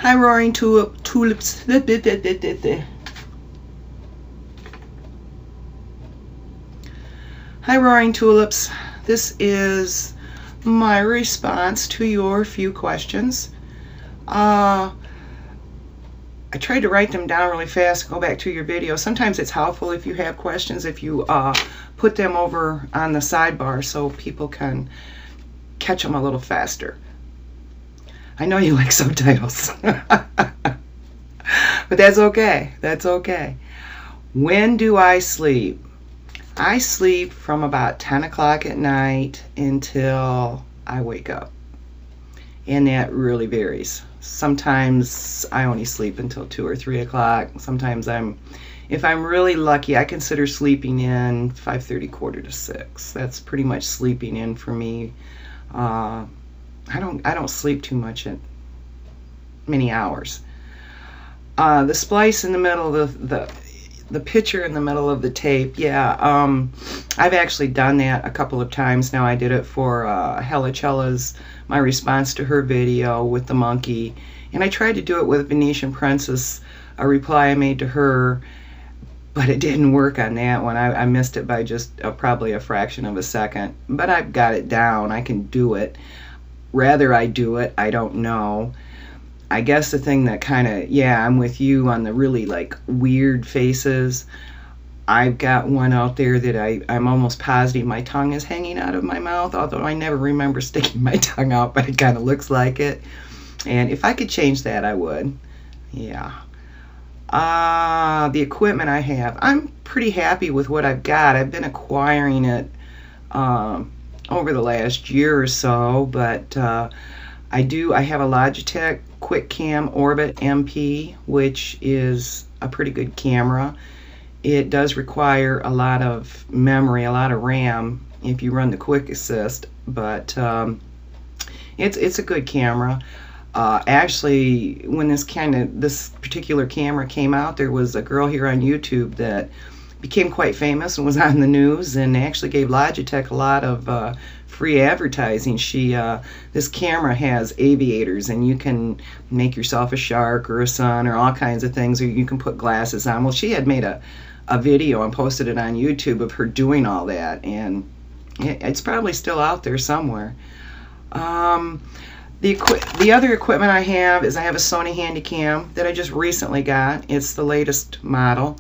Hi, Roaring Tulips. Hi, Roaring Tulips. This is my response to your few questions. I tried to write them down really fast, go back to your video. Sometimes it's helpful if you have questions, if you put them over on the sidebar so people can catch them a little faster. I know you like subtitles, but that's okay. That's okay. When do I sleep? I sleep from about 10 o'clock at night until I wake up. And that really varies. Sometimes I only sleep until 2 or 3 o'clock. Sometimes if I'm really lucky, I consider sleeping in 5:30, quarter to 6. That's pretty much sleeping in for me. I don't sleep too much at many hours. The splice in the middle of the picture in the middle of the tape, yeah, I've actually done that a couple of times now. I did it for Helicella's, my response to her video with the monkey, and I tried to do it with Venetian Princess, a reply I made to her, but it didn't work on that one. I missed it by just probably a fraction of a second, but I've got it down. I can do it. Rather I do it, I don't know. I guess the thing that kind of, yeah, I'm with you on the really like weird faces. I've got one out there that I'm almost positive my tongue is hanging out of my mouth, although I never remember sticking my tongue out, but it kind of looks like it. And if I could change that, I would. Yeah. The equipment I have, I'm pretty happy with what I've got. I've been acquiring it over the last year or so, but I have a Logitech Quick Cam Orbit MP, which is a pretty good camera. It does require a lot of memory, a lot of RAM if you run the Quick Assist, but it's a good camera. Actually, when this particular camera came out, there was a girl here on YouTube that became quite famous and was on the news and actually gave Logitech a lot of free advertising. This camera has aviators, and you can make yourself a shark or a sun or all kinds of things, or you can put glasses on. Well, she had made a video and posted it on YouTube of her doing all that, and it's probably still out there somewhere. The other equipment I have is I have a Sony Handycam that I just recently got. It's the latest model,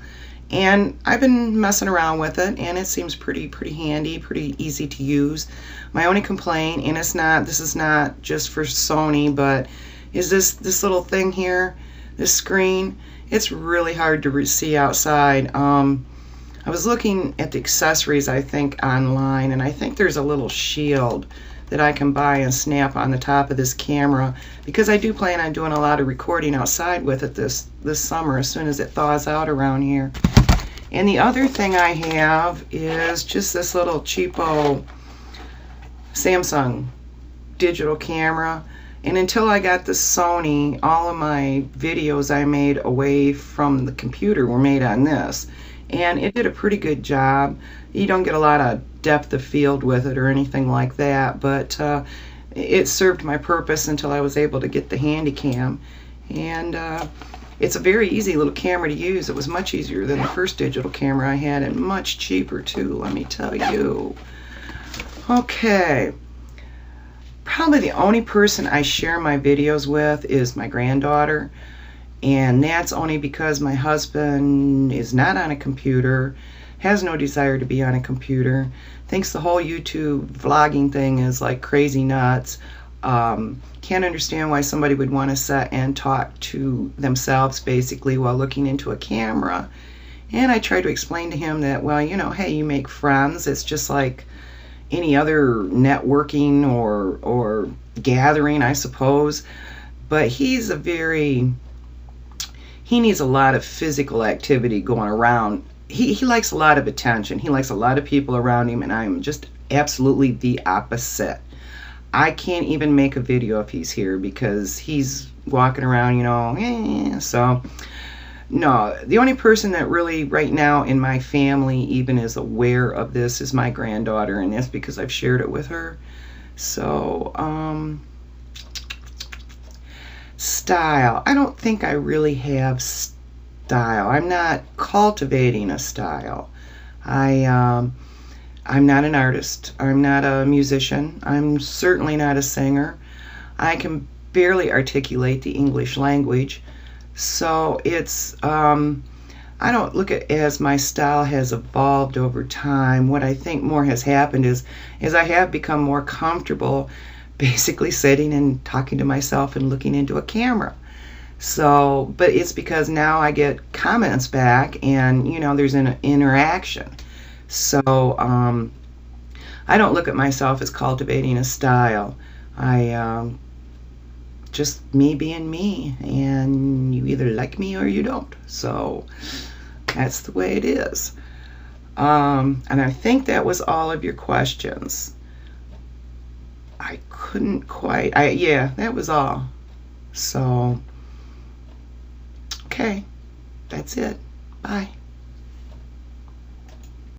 and I've been messing around with it, and it seems pretty handy, pretty easy to use. My only complaint, and this is not just for Sony, but is this little thing here, this screen. It's really hard to see outside. I was looking at the accessories, I think, online, and I think there's a little shield that I can buy and snap on the top of this camera, because I do plan on doing a lot of recording outside with it this summer as soon as it thaws out around here. And the other thing I have is just this little cheapo Samsung digital camera. And until I got the Sony, all of my videos I made away from the computer were made on this, and it did a pretty good job. You don't get a lot of depth of field with it or anything like that, but it served my purpose until I was able to get the Handycam. And it's a very easy little camera to use. It was much easier than the first digital camera I had, and much cheaper too, let me tell you. Okay, probably the only person I share my videos with is my granddaughter, and that's only because my husband is not on a computer, has no desire to be on a computer, thinks the whole YouTube vlogging thing is like crazy nuts, can't understand why somebody would want to sit and talk to themselves basically while looking into a camera. And I try to explain to him that, well, you know, hey, you make friends. It's just like any other networking or gathering, I suppose. But he needs a lot of physical activity going around. He likes a lot of attention. He likes a lot of people around him, and I'm just absolutely the opposite. I can't even make a video if he's here because he's walking around, you know, so no. The only person that really right now in my family even is aware of this is my granddaughter, and that's because I've shared it with her. So Style. I don't think I really have style. I'm not cultivating a style. I'm not an artist. I'm not a musician. I'm certainly not a singer. I can barely articulate the English language. So I don't look at it as my style has evolved over time. What I think more has happened is I have become more comfortable basically sitting and talking to myself and looking into a camera. So, but it's because now I get comments back and, there's an interaction. So, I don't look at myself as cultivating a style. Just me being me, and you either like me or you don't. So that's the way it is. And I think that was all of your questions. I couldn't quite, yeah, that was all. So, okay, that's it. Bye.